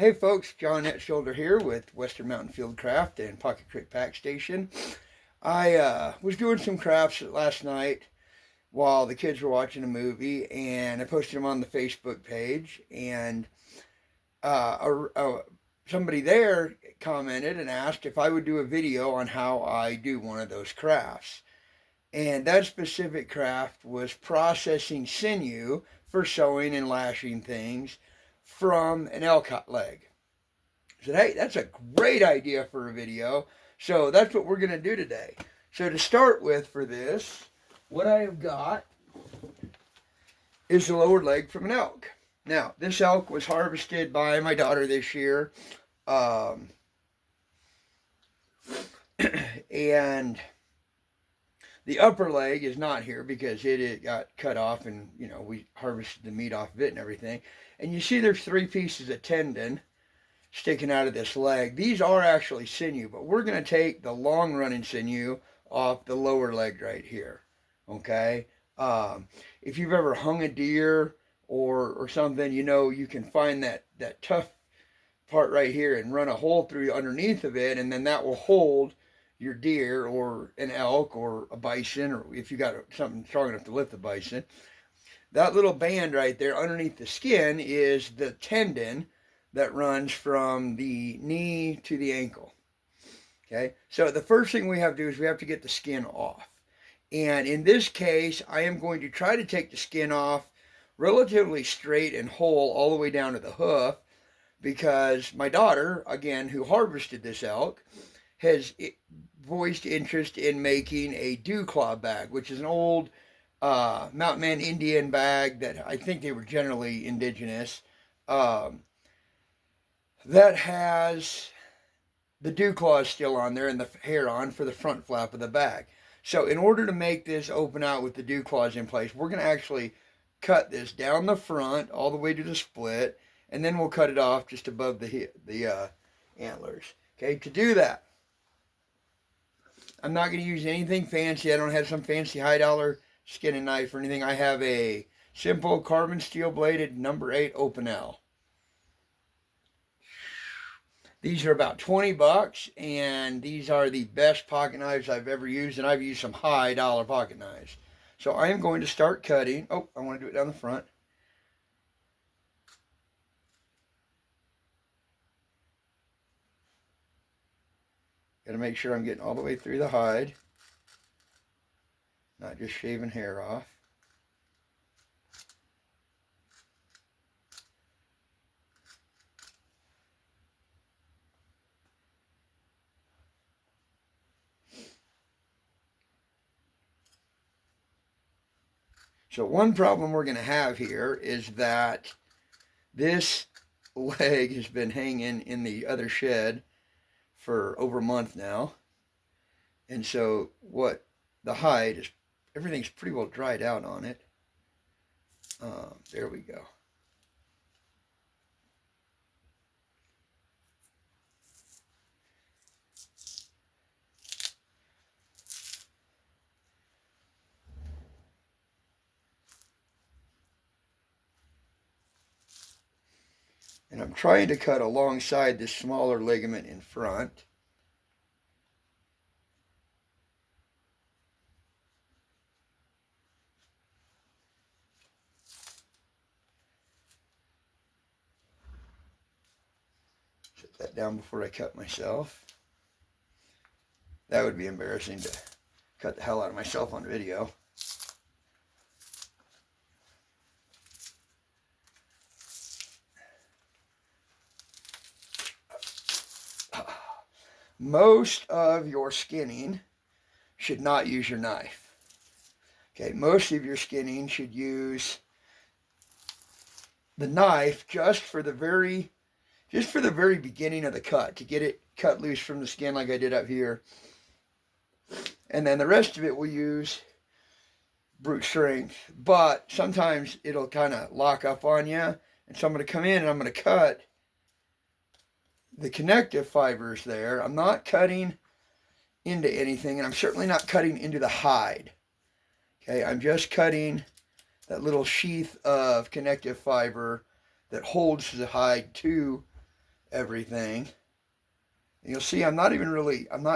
Hey folks, John Shoulder here with Western Mountain Field Craft and Pocket Creek Pack Station. I was doing some crafts last night while the kids were watching a movie, and I posted them on the Facebook page. And somebody there commented and asked if I would do a video on how I do one of those crafts. And that specific craft was processing sinew for sewing and lashing things from an elk leg. I said, hey, that's a great idea for a video. So that's what we're going to do today. So to start with for this, what I have got is the lower leg from an elk. Now, this elk was harvested by my daughter this year. And the upper leg is not here because it got cut off, and we harvested the meat off of it and everything. And you see there's 3 pieces of tendon sticking out of this leg. These are actually sinew, but we're going to take the long running sinew off the lower leg right here. Okay? If you've ever hung a deer or something, you can find that tough part right here and run a hole through underneath of it, and then that will hold your deer or an elk or a bison, or if you got something strong enough to lift the bison. That little band right there underneath the skin is the tendon that runs from the knee to the ankle. Okay, so the first thing we have to do is we have to get the skin off. And in this case, I am going to try to take the skin off relatively straight and whole all the way down to the hoof, because my daughter, again, who harvested this elk, has voiced interest in making a dew claw bag, which is an old Mountain Man Indian bag that I think they were generally indigenous, that has the dew claws still on there and the hair on for the front flap of the bag. So in order to make this open out with the dew claws in place, we're going to actually cut this down the front all the way to the split, and then we'll cut it off just above the antlers. Okay, to do that, I'm not going to use anything fancy. I don't have some fancy high dollar skinning knife or anything. I have a simple carbon steel bladed number 8 open L. These are about 20 bucks, and these are the best pocket knives I've ever used, and I've used some high dollar pocket knives. So I am going to start cutting. Oh, I want to do it down the front. Got to make sure I'm getting all the way through the hide, not just shaving hair off. So one problem we're going to have here is that this leg has been hanging in the other shed for over a month now. And so what the hide is, everything's pretty well dried out on it. There we go. And I'm trying to cut alongside this smaller ligament in front. Set that down before I cut myself. That would be embarrassing to cut the hell out of myself on video. Most of your skinning should not use your knife. Okay, most of your skinning should use the knife just for the very beginning of the cut, to get it cut loose from the skin like I did up here. And then the rest of it we'll use brute strength. But sometimes it'll kind of lock up on you. And so I'm going to come in and I'm going to cut the connective fibers there. I'm not cutting into anything, and I'm certainly not cutting into the hide. Okay, I'm just cutting that little sheath of connective fiber that holds the hide to everything. And you'll see I'm not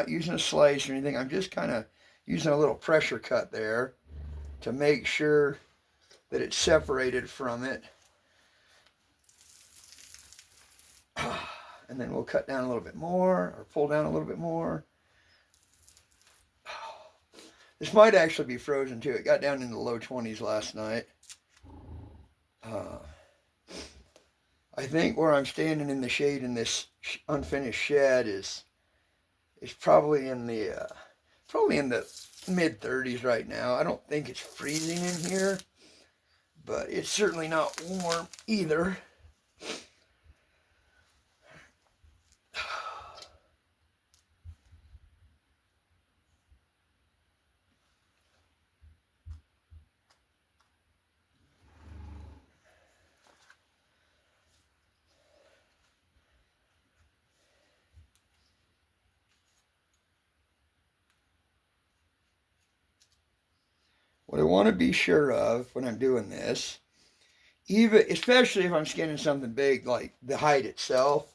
using a slice or anything. I'm just kind of using a little pressure cut there to make sure that it's separated from it. And then we'll cut down a little bit more, or pull down a little bit more. This might actually be frozen too. It got down in the low 20s last night. I think where I'm standing in the shade in this unfinished shed is probably in the mid 30s right now. I don't think it's freezing in here, but it's certainly not warm either. What I want to be sure of when I'm doing this, even especially if I'm skinning something big like the hide itself,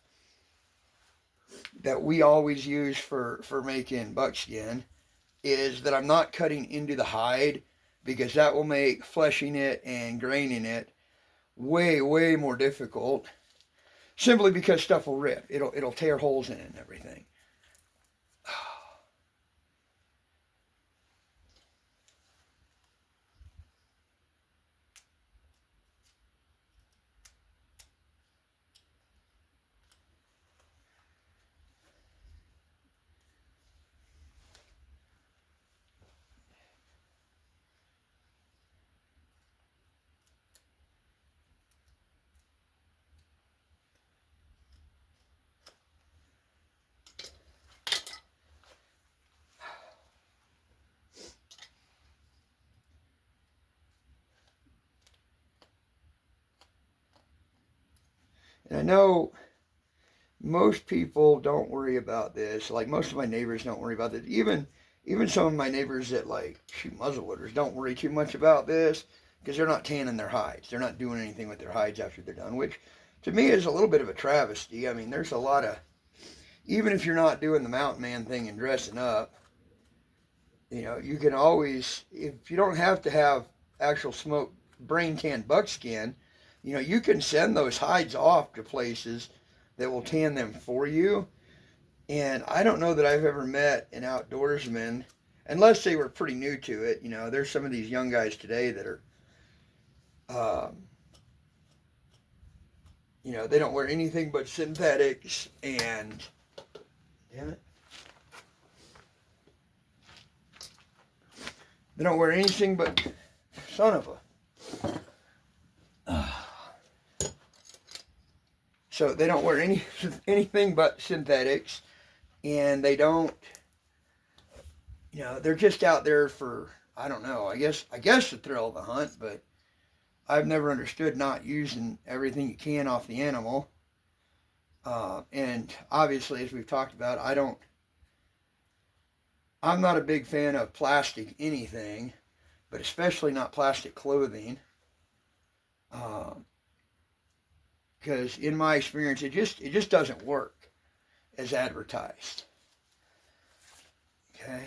that we always use for making buckskin, is that I'm not cutting into the hide, because that will make fleshing it and graining it way, way more difficult, simply because stuff will rip. It'll tear holes in it and everything. And I know most people don't worry about this. Like, most of my neighbors don't worry about this. Even some of my neighbors that like shoot muzzleloaders don't worry too much about this, because they're not tanning their hides. They're not doing anything with their hides after they're done, which to me is a little bit of a travesty. I mean, there's a lot of, even if you're not doing the mountain man thing and dressing up, you can always, if you don't have to have actual smoke brain tanned buckskin, you can send those hides off to places that will tan them for you. And I don't know that I've ever met an outdoorsman, unless they were pretty new to it. There's some of these young guys today that are, they don't wear anything but synthetics, and, damn it, they don't wear anything but, son of a, so they don't wear anything but synthetics, and they don't, they're just out there for, I don't know, I guess the thrill of the hunt, but I've never understood not using everything you can off the animal. And obviously, as we've talked about, I'm not a big fan of plastic anything, but especially not plastic clothing. Because in my experience, it just doesn't work as advertised. Okay.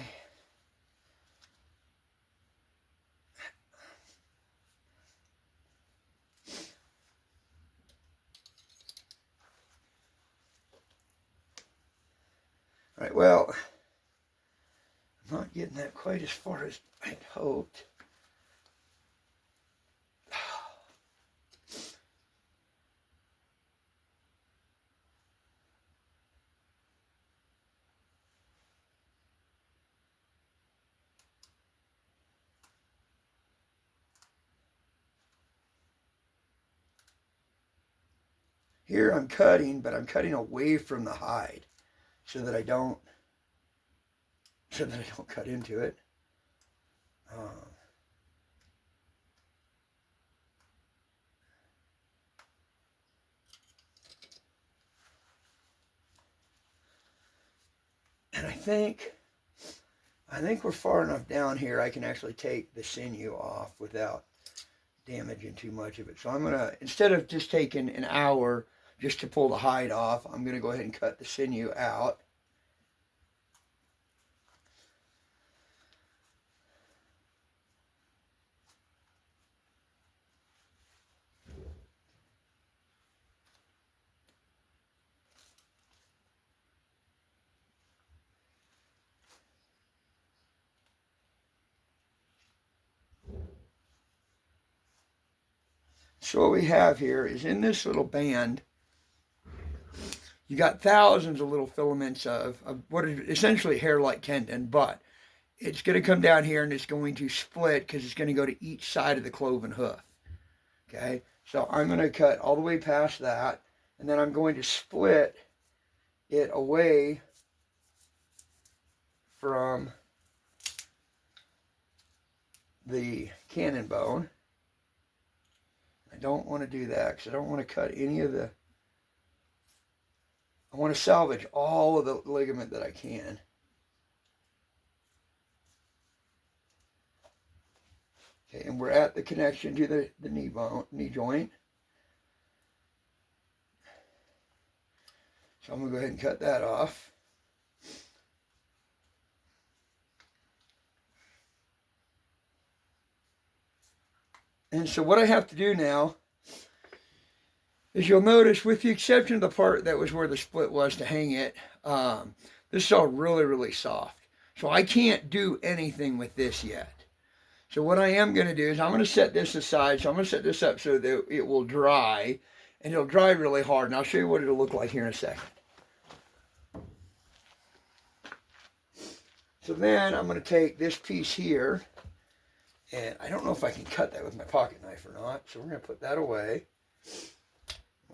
All right, well, I'm not getting that quite as far as I'd hoped. Here I'm cutting, but I'm cutting away from the hide so that I don't cut into it. And I think we're far enough down here I can actually take the sinew off without damaging too much of it. So I'm gonna, instead of just taking an hour just to pull the hide off. I'm going to go ahead and cut the sinew out. So what we have here is in this little band, you got thousands of little filaments of what is essentially hair-like tendon, but it's going to come down here and it's going to split because it's going to go to each side of the cloven hoof. Okay, so I'm going to cut all the way past that, and then I'm going to split it away from the cannon bone. I don't want to do that because I don't want to cut any of the, I want to salvage all of the ligament that I can. Okay, and we're at the connection to the knee joint. So I'm going to go ahead and cut that off. And so what I have to do now is, you'll notice, with the exception of the part that was where the split was to hang it, this is all really, really soft. So I can't do anything with this yet. So what I am going to do is I'm going to set this aside. So I'm going to set this up so that it will dry, and it'll dry really hard. And I'll show you what it'll look like here in a second. So then I'm going to take this piece here, and I don't know if I can cut that with my pocket knife or not. So we're going to put that away.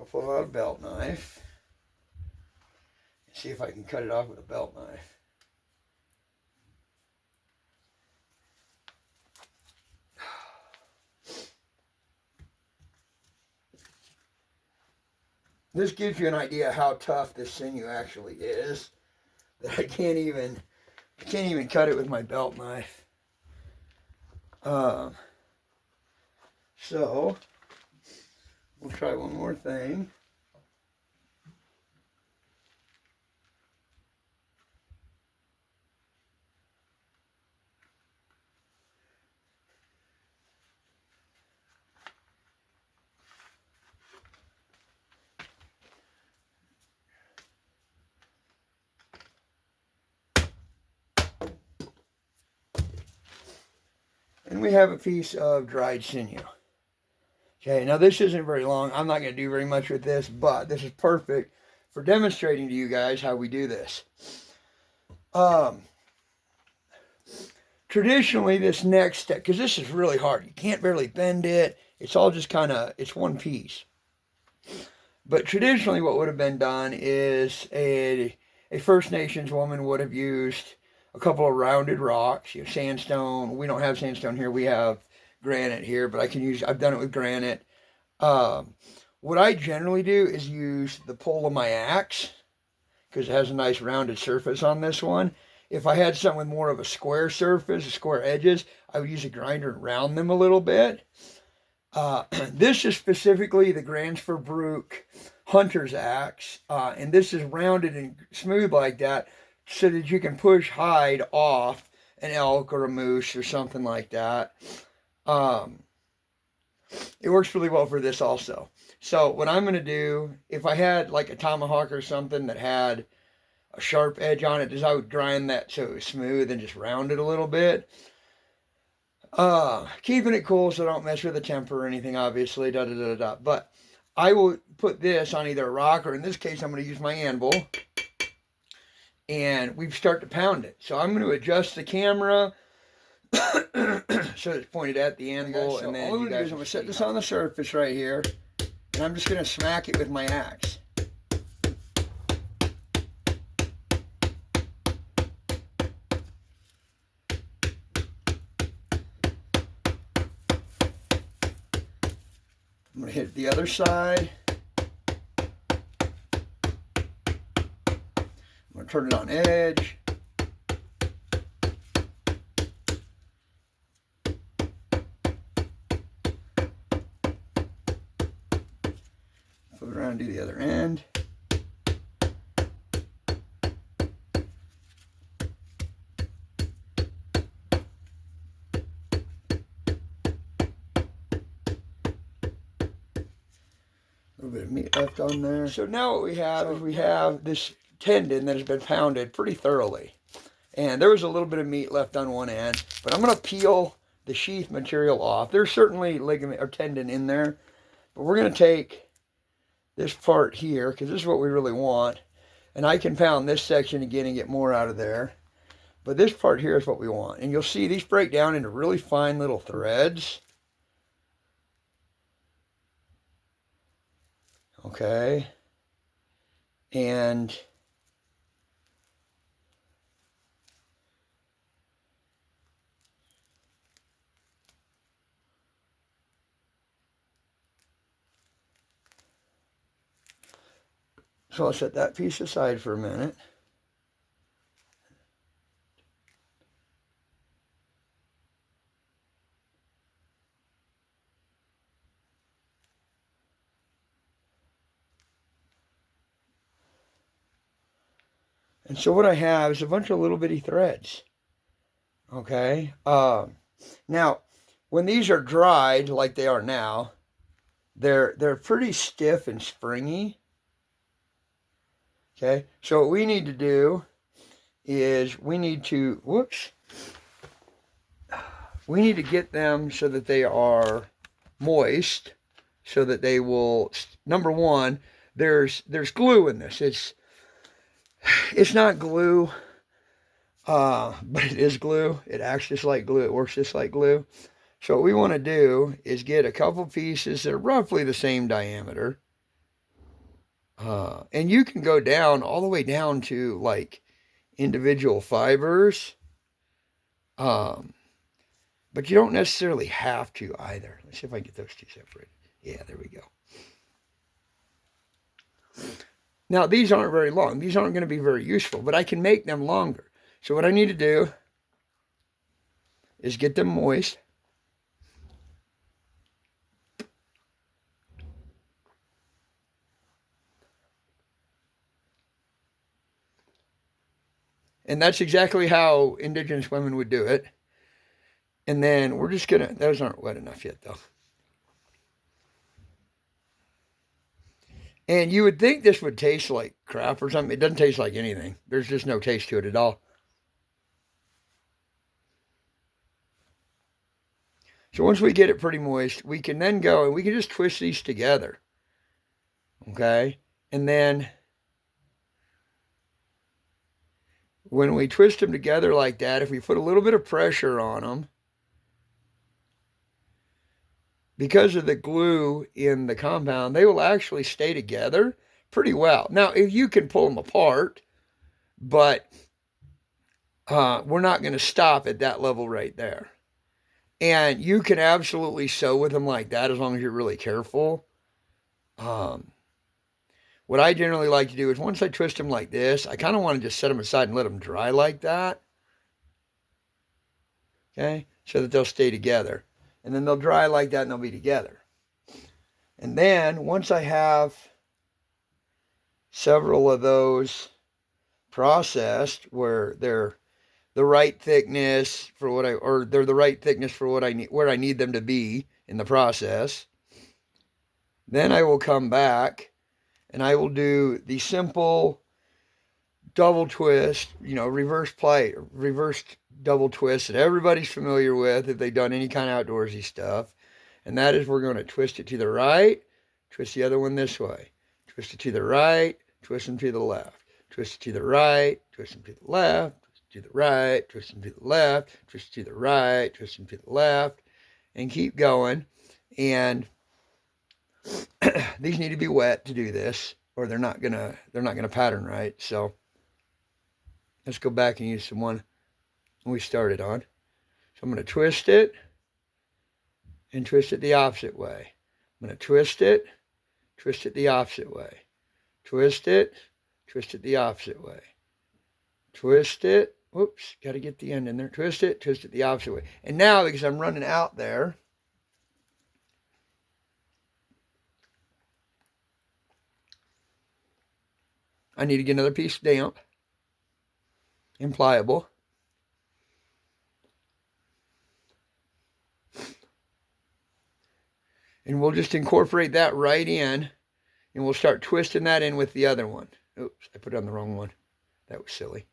I'll pull out a belt knife and see if I can cut it off with a belt knife. This gives you an idea how tough this sinew actually is, that I can't even cut it with my belt knife. So we'll try one more thing. And we have a piece of dried sinew. Okay, now this isn't very long. I'm not going to do very much with this, but this is perfect for demonstrating to you guys how we do this. Traditionally, this next step, because this is really hard. You can't barely bend it. It's all just kind of, it's one piece. But traditionally what would have been done is a First Nations woman would have used a couple of rounded rocks, sandstone. We don't have sandstone here. We have granite here, but I've done it with granite. What I generally do is use the pole of my axe, because it has a nice rounded surface on this one. If I had something with more of a square surface, square edges, I would use a grinder and round them a little bit. This is specifically the Gransford hunter's axe, and this is rounded and smooth like that so that you can push hide off an elk or a moose or something like that. It works really well for this also. So what I'm going to do, if I had like a tomahawk or something that had a sharp edge on it, is I would grind that so it was smooth and just round it a little bit. Keeping it cool so don't mess with the temper or anything, obviously, But I will put this on either a rock, or in this case, I'm going to use my anvil, and we start to pound it. So I'm going to adjust the camera so it's pointed at the anvil, and then all I'm going to set this on the surface right here, and I'm just going to smack it with my axe. I'm going to hit the other side. I'm going to turn it on edge. Flip it around and do the other end. A little bit of meat left on there. So now what we have is we have this tendon that has been pounded pretty thoroughly. And there was a little bit of meat left on one end, but I'm going to peel the sheath material off. There's certainly ligament or tendon in there, but we're going to take this part here because this is what we really want. And I can pound this section again and get more out of there. But this part here is what we want. And you'll see these break down into really fine little threads. Okay. And so I'll set that piece aside for a minute. And so what I have is a bunch of little bitty threads. Okay. Now, when these are dried like they are now, they're pretty stiff and springy. Okay. So what we need to do is we need to get them so that they are moist, so that they will. Number one, there's glue in this. It's not glue, but it is glue. It acts just like glue. It works just like glue. So what we want to do is get a couple pieces that are roughly the same diameter. And you can go down all the way down to like individual fibers. But you don't necessarily have to either. Let's see if I can get those two separated. Yeah, there we go. Now, these aren't very long. These aren't going to be very useful, but I can make them longer. So what I need to do is get them moist. And that's exactly how indigenous women would do it. And then we're just going to, those aren't wet enough yet, though. And you would think this would taste like crap or something. It doesn't taste like anything. There's just no taste to it at all. So once we get it pretty moist, we can then go and we can just twist these together. Okay? And then when we twist them together like that, if we put a little bit of pressure on them, because of the glue in the compound, they will actually stay together pretty well. Now, if you can pull them apart, but we're not going to stop at that level right there. And you can absolutely sew with them like that as long as you're really careful. What I generally like to do is once I twist them like this, I kind of want to just set them aside and let them dry like that. Okay, so that they'll stay together. And then they'll dry like that and they'll be together. And then once I have several of those processed where they're the right thickness for what they're the right thickness for what I need, where I need them to be in the process, then I will come back and I will do the simple double twist, reverse double twist that everybody's familiar with if they've done any kind of outdoorsy stuff. And that is we're going to twist it to the right, twist the other one this way, twist it to the right, twist them to the left, twist it to the right, twist them to the left, twist it to the right, twist them to the left, twist it to the right, twist them to the left, and keep going. And these need to be wet to do this, or they're not gonna pattern right. So let's go back and use the one we started on. So I'm going to twist it and twist it the opposite way. I'm going to twist it the opposite way. Twist it the opposite way. Twist it, whoops, got to get the end in there. Twist it the opposite way. And now, because I'm running out there, I need to get another piece damp and pliable. And we'll just incorporate that right in, and we'll start twisting that in with the other one. Oops, I put it on the wrong one. That was silly.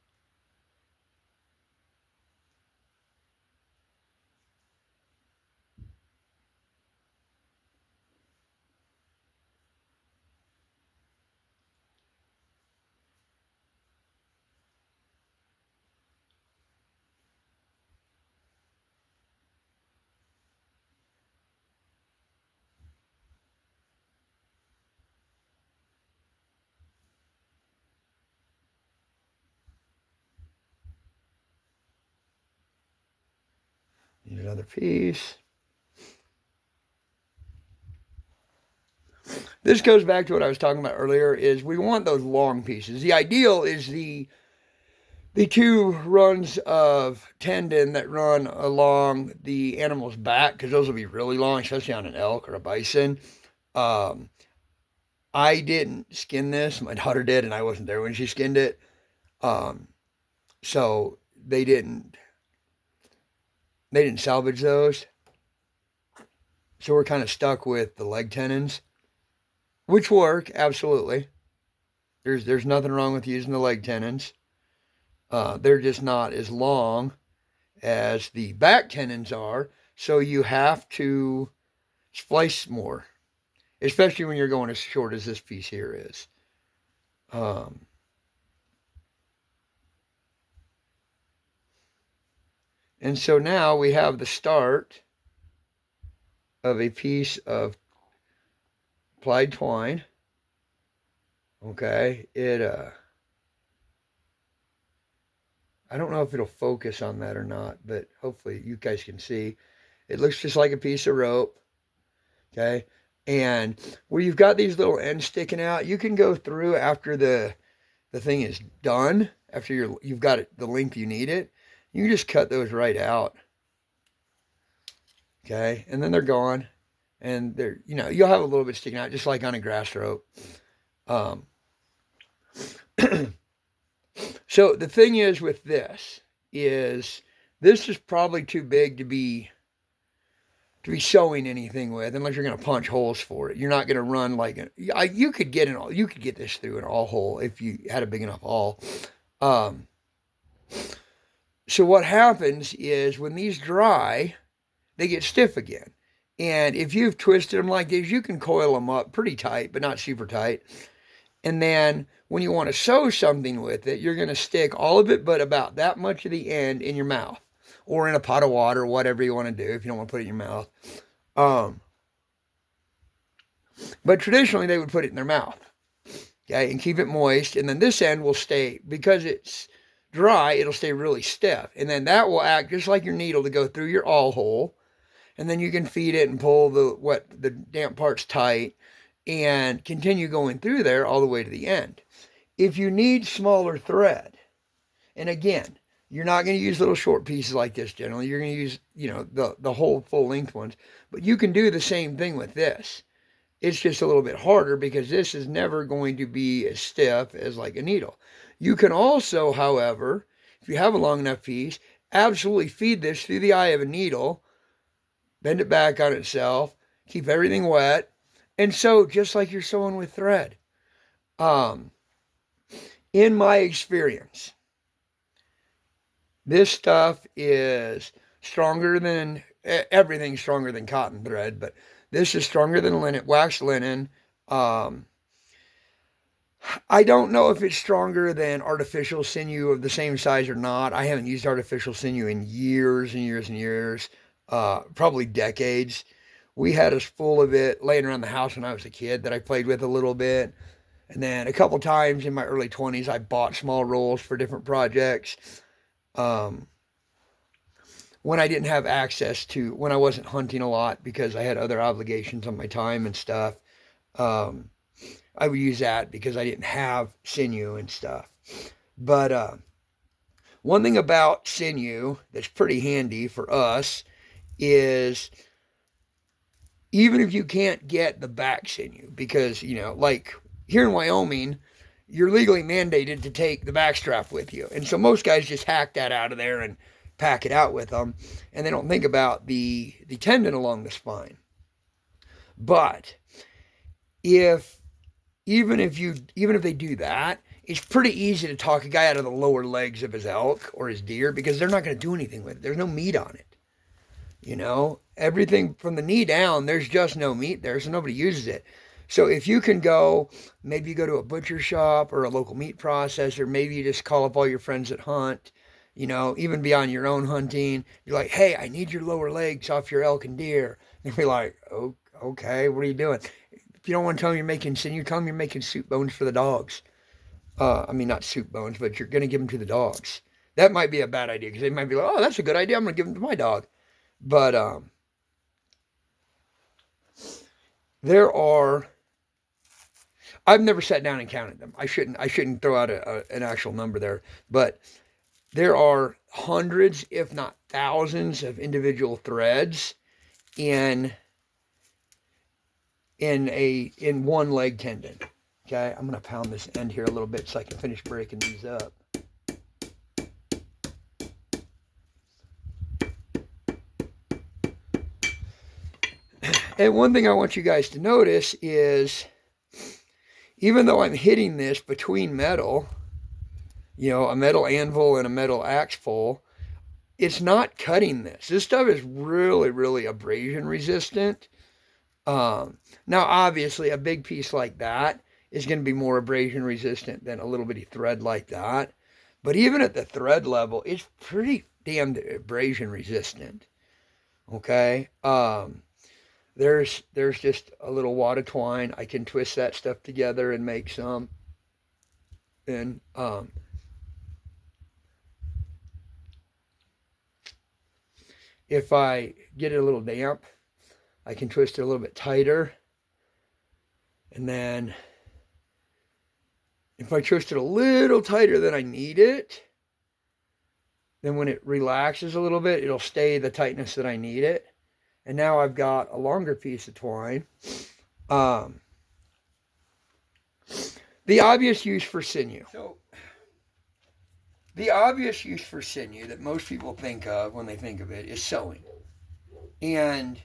Need another piece. This goes back to what I was talking about earlier, is we want those long pieces. The ideal is the two runs of tendon that run along the animal's back, because those will be really long, especially on an elk or a bison. I didn't skin this. My daughter did, and I wasn't there when she skinned it. So they didn't salvage those. So we're kind of stuck with the leg tendons, which work, absolutely. There's nothing wrong with using the leg tendons. They're just not as long as the back tendons are, so you have to splice more, especially when you're going as short as this piece here is. And so now we have the start of a piece of plied twine. Okay, I don't know if it'll focus on that or not, but hopefully you guys can see. It looks just like a piece of rope. Okay, and where you've got these little ends sticking out, you can go through after the thing is done, after you've got it the length you need it. You can just cut those right out. Okay, and then they're gone, and they're, you'll have a little bit sticking out, just like on a grass rope. So the thing is with this is probably too big to be sewing anything with, unless you're going to punch holes for it. You're not going to run like you could get this through an awl hole if you had a big enough awl. So what happens is when these dry, they get stiff again. And if you've twisted them like this, you can coil them up pretty tight, but not super tight. And then when you want to sew something with it, you're going to stick all of it but about that much of the end in your mouth, or in a pot of water, whatever you want to do if you don't want to put it in your mouth. But traditionally they would put it in their mouth, okay, and keep it moist. And then this end will stay, because it's dry, it'll stay really stiff. And then that will act just like your needle to go through your awl hole. And then you can feed it and pull the damp parts tight and continue going through there all the way to the end. If you need smaller thread, and again, you're not going to use little short pieces like this generally. You're going to use, the whole full length ones. But you can do the same thing with this. It's just a little bit harder because this is never going to be as stiff as like a needle. You can also, however, if you have a long enough piece, absolutely feed this through the eye of a needle, bend it back on itself, keep everything wet, and sew just like you're sewing with thread. In my experience, this stuff is stronger than, everything's stronger than cotton thread, but this is stronger than linen, waxed linen. I don't know if it's stronger than artificial sinew of the same size or not. I haven't used artificial sinew in years and years and years, probably decades. We had a spool of it laying around the house when I was a kid that I played with a little bit. And then a couple times in my early 20s, I bought small rolls for different projects. When I didn't have access to, when I wasn't hunting a lot because I had other obligations on my time and stuff, I would use that because I didn't have sinew and stuff. But one thing about sinew that's pretty handy for us is, even if you can't get the back sinew, because, like here in Wyoming, you're legally mandated to take the backstrap with you. And so most guys just hack that out of there and pack it out with them, and they don't think about the tendon along the spine. But if even if they do that, it's pretty easy to talk a guy out of the lower legs of his elk or his deer because they're not going to do anything with it. There's no meat on it. You know, everything from the knee down, there's just no meat there, so nobody uses it. So if you can go, maybe you go to a butcher shop or a local meat processor, maybe you just call up all your friends that hunt, you know, even beyond your own hunting. You're like, hey, I need your lower legs off your elk and deer. And they'll be like, oh, okay, what are you doing? If you don't want to tell them you're making sinew, tell them you're making soup bones for the dogs. I mean, not soup bones, but you're going to give them to the dogs. That might be a bad idea because they might be like, oh, that's a good idea. I'm going to give them to my dog. But there are, I've never sat down and counted them. I shouldn't throw out an actual number there, but there are hundreds, if not thousands, of individual threads in one leg tendon. Okay, I'm gonna pound this end here a little bit so I can finish breaking these up. And one thing I want you guys to notice is, even though I'm hitting this between metal, you know, a metal anvil and a metal axe pole, it's not cutting this. This stuff is really, really abrasion resistant. Now, obviously, a big piece like that is going to be more abrasion resistant than a little bitty thread like that. But even at the thread level, it's pretty damn abrasion resistant. Okay? There's just a little wad of twine. I can twist that stuff together and make some. And if I get it a little damp, I can twist it a little bit tighter. And then if I twist it a little tighter than I need it, then when it relaxes a little bit, it'll stay the tightness that I need it. And now I've got a longer piece of twine. The obvious use for sinew. So, the obvious use for sinew that most people think of when they think of it is sewing. And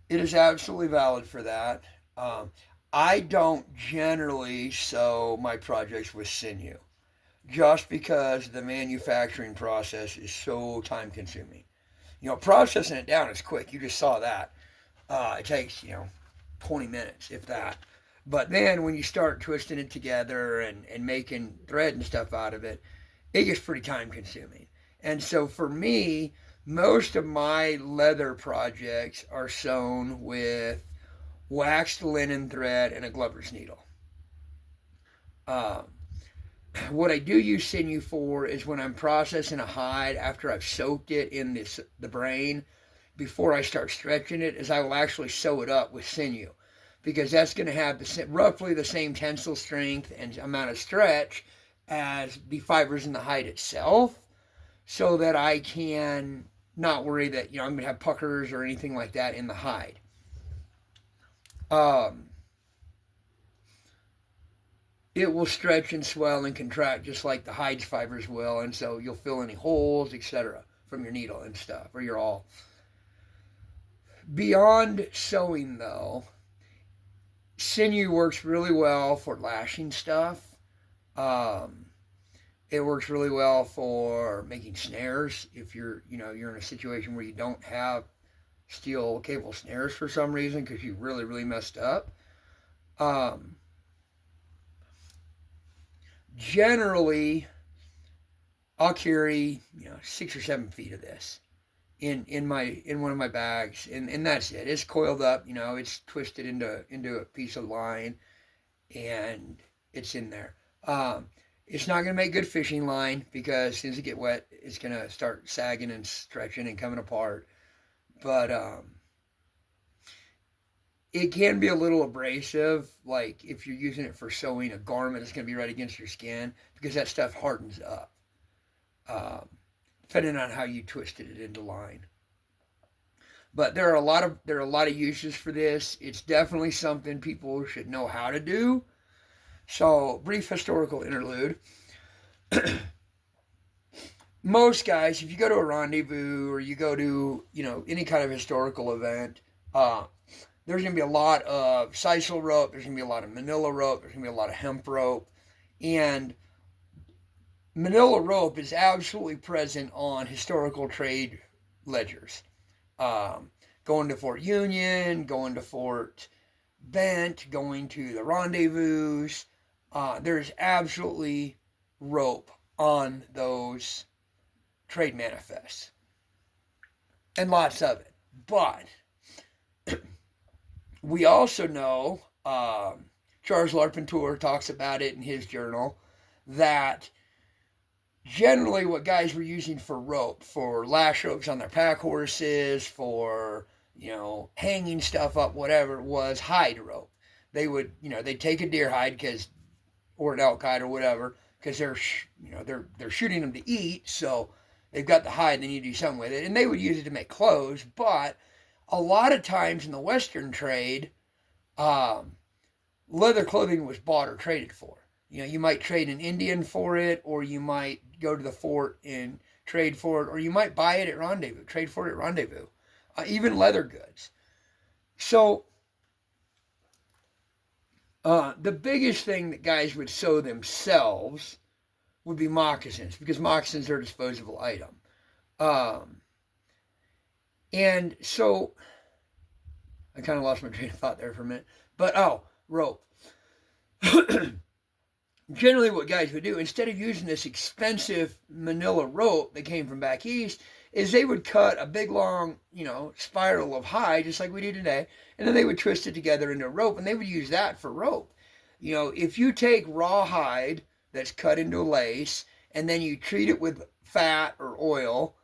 it is absolutely valid for that. I don't generally sew my projects with sinew, just because the manufacturing process is so time consuming. You know, processing it down is quick. You just saw that. It takes, 20 minutes, if that. But then when you start twisting it together and making thread and stuff out of it, it gets pretty time consuming. And so for me, most of my leather projects are sewn with waxed linen thread and a glover's needle. What I do use sinew for is when I'm processing a hide after I've soaked it in the brain. Before I start stretching it, is I will actually sew it up with sinew, because that's going to have roughly the same tensile strength and amount of stretch as the fibers in the hide itself, so that I can not worry that I'm going to have puckers or anything like that in the hide. It will stretch and swell and contract just like the hide's fibers will, and so you'll fill any holes, etc., from your needle and stuff, or your awl. Beyond sewing, though, sinew works really well for lashing stuff. It works really well for making snares if you're in a situation where you don't have steel cable snares for some reason because you really, really messed up. Generally, I'll carry 6 or 7 feet of this in one of my bags, and that's it. It's coiled up, it's twisted into a piece of line, and it's in there. It's not going to make good fishing line because as soon as it gets wet, it's going to start sagging and stretching and coming apart. But it can be a little abrasive, like if you're using it for sewing a garment, it's going to be right against your skin because that stuff hardens up, depending on how you twisted it into line. But there are a lot of uses for this. It's definitely something people should know how to do. So, brief historical interlude. Most guys, if you go to a rendezvous or you go to, any kind of historical event, uh, there's going to be a lot of sisal rope, there's going to be a lot of manila rope, there's going to be a lot of hemp rope. And manila rope is absolutely present on historical trade ledgers. Um, Going to Fort Union, going to Fort Bent, going to the rendezvous. There's absolutely rope on those trade manifests, and lots of it. But we also know, Charles Larpenteur talks about it in his journal, that generally what guys were using for rope, for lash ropes on their pack horses, for, hanging stuff up, whatever, was hide rope. They would, they'd take a deer hide or an elk hide or whatever, because they're shooting them to eat, so they've got the hide, they need to do something with it, and they would use it to make clothes. But a lot of times in the Western trade, leather clothing was bought or traded for. You might trade an Indian for it, or you might go to the fort and trade for it, or you might buy it at rendezvous, trade for it at rendezvous. Even leather goods. So the biggest thing that guys would sew themselves would be moccasins, because moccasins are a disposable item. And so I kind of lost my train of thought there for a minute. But, rope. Generally what guys would do, instead of using this expensive manila rope that came from back east, is they would cut a big long, spiral of hide, just like we do today, and then they would twist it together into a rope, and they would use that for rope. If you take raw hide that's cut into a lace, and then you treat it with fat or oil,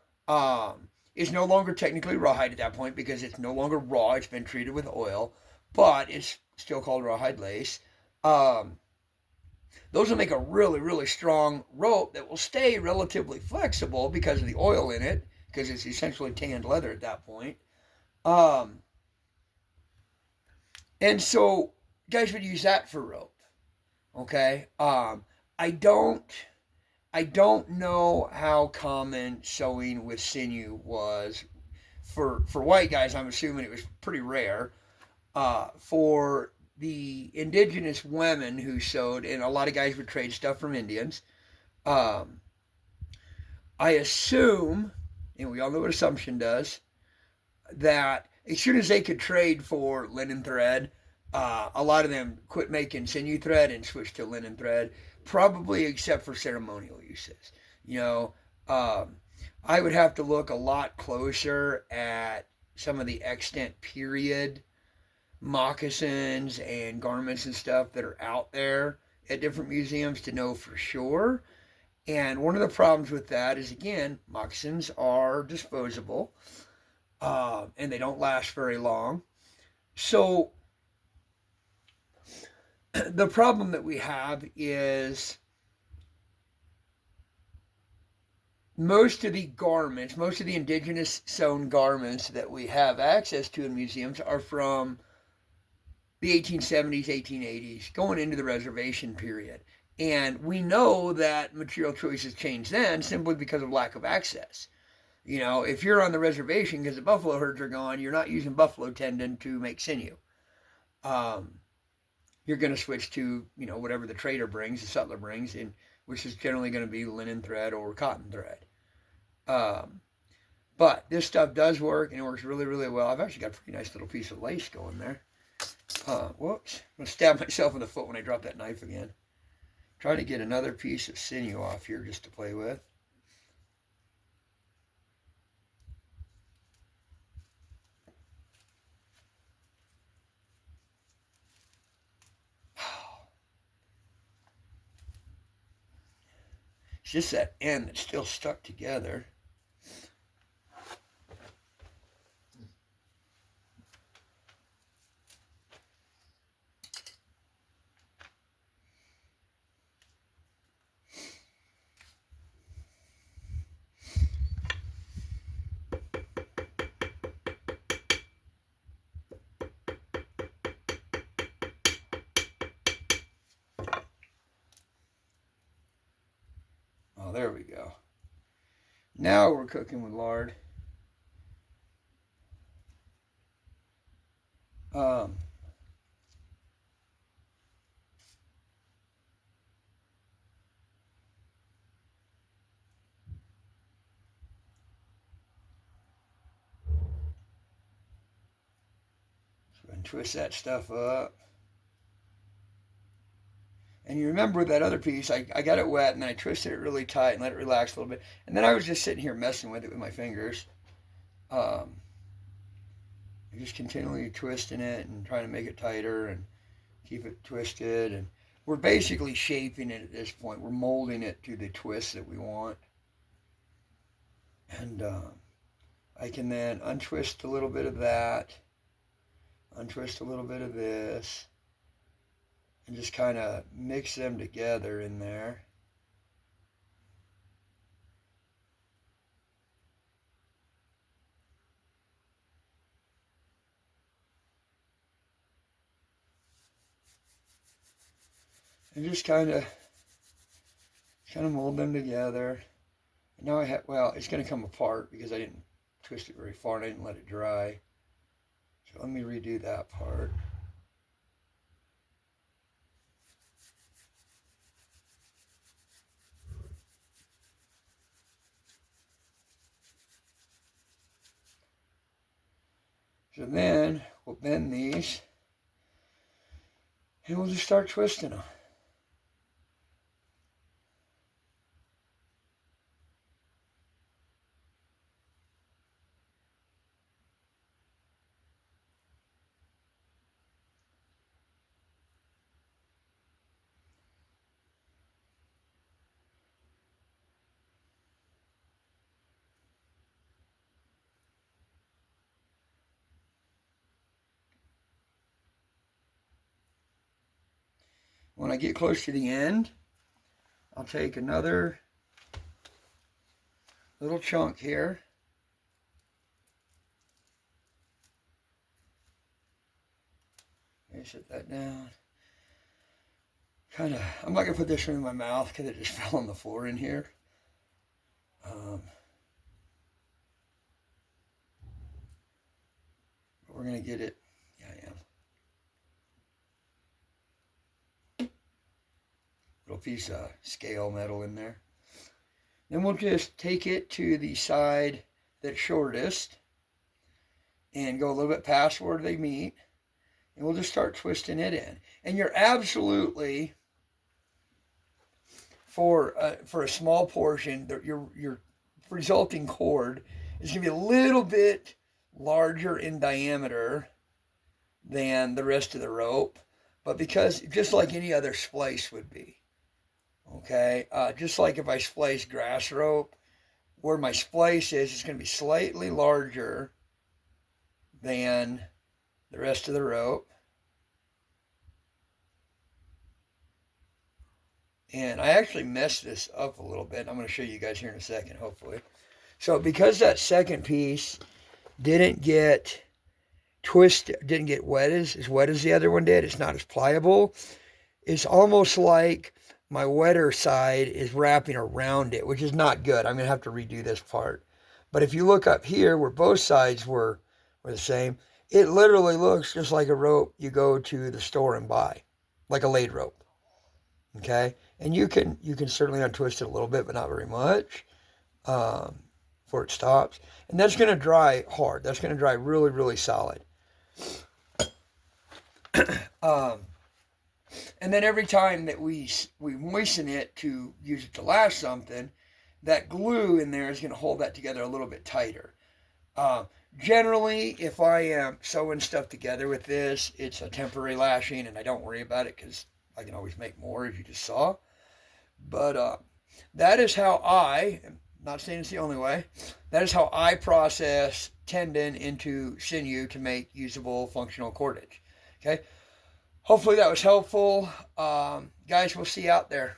it's no longer technically rawhide at that point, because it's no longer raw, it's been treated with oil, but it's still called rawhide lace. Those will make a really, really strong rope that will stay relatively flexible because of the oil in it, because it's essentially tanned leather at that point. And so guys would use that for rope. Okay. I don't know how common sewing with sinew was for white guys. I'm assuming it was pretty rare. For the indigenous women who sewed, and a lot of guys would trade stuff from Indians. I assume, and we all know what assumption does, that as soon as they could trade for linen thread, a lot of them quit making sinew thread and switched to linen thread, probably except for ceremonial uses. I would have to look a lot closer at some of the extant period moccasins and garments and stuff that are out there at different museums to know for sure. And one of the problems with that is, again, moccasins are disposable, and they don't last very long. So the problem that we have is most of the indigenous sewn garments that we have access to in museums are from the 1870s, 1880s, going into the reservation period. And we know that material choices changed then simply because of lack of access. If you're on the reservation because the buffalo herds are gone, you're not using buffalo tendon to make sinew. You're going to switch to, whatever the trader brings, the sutler brings, which is generally going to be linen thread or cotton thread. But this stuff does work, and it works really, really well. I've actually got a pretty nice little piece of lace going there. Whoops. I'm going to stab myself in the foot when I drop that knife again. Trying to get another piece of sinew off here just to play with. It's just that end that's still stuck together. there we go. Now we're cooking with lard. Um, and twist that stuff up. And you remember that other piece, I got it wet and then I twisted it really tight and let it relax a little bit. And then I was just sitting here messing with it with my fingers. Just continually twisting it and trying to make it tighter and keep it twisted. And we're basically shaping it at this point. We're molding it to the twist that we want. And I can then untwist a little bit of that, untwist a little bit of this, and just kind of mix them together in there. And just kind of mold them together. And now I have, well, it's going to come apart because I didn't twist it very far and I didn't let it dry. So let me redo that part. So then we'll bend these and we'll just start twisting them. When I get close to the end, I'll take another little chunk here. Set that down. I'm not going to put this one in my mouth because it just fell on the floor in here. But we're going to get it. Yeah, I am. Little piece of scale metal in there. Then we'll just take it to the side that's shortest and go a little bit past where they meet. And we'll just start twisting it in. And you're absolutely, for a small portion, your resulting cord is going to be a little bit larger in diameter than the rest of the rope. But because, just like any other splice would be. Okay, just like if I splice grass rope, where my splice is, it's going to be slightly larger than the rest of the rope. And I actually messed this up a little bit. I'm going to show you guys here in a second, hopefully. So because that second piece didn't get wet as the other one did, it's not as pliable. It's almost like my wetter side is wrapping around it, which is not good. I'm going to have to redo this part. But if you look up here where both sides were the same, it literally looks just like a rope you go to the store and buy, like a laid rope. Okay? And you can certainly untwist it a little bit, but not very much, before it stops. And that's going to dry hard. That's going to dry really, really solid. And then every time that we moisten it to use it to lash something, that glue in there is going to hold that together a little bit tighter. Generally, if I am sewing stuff together with this, it's a temporary lashing, and I don't worry about it because I can always make more, as you just saw. But that is how I'm not saying it's the only way, that is how I process tendon into sinew to make usable functional cordage. Okay? Hopefully that was helpful. Guys, we'll see you out there.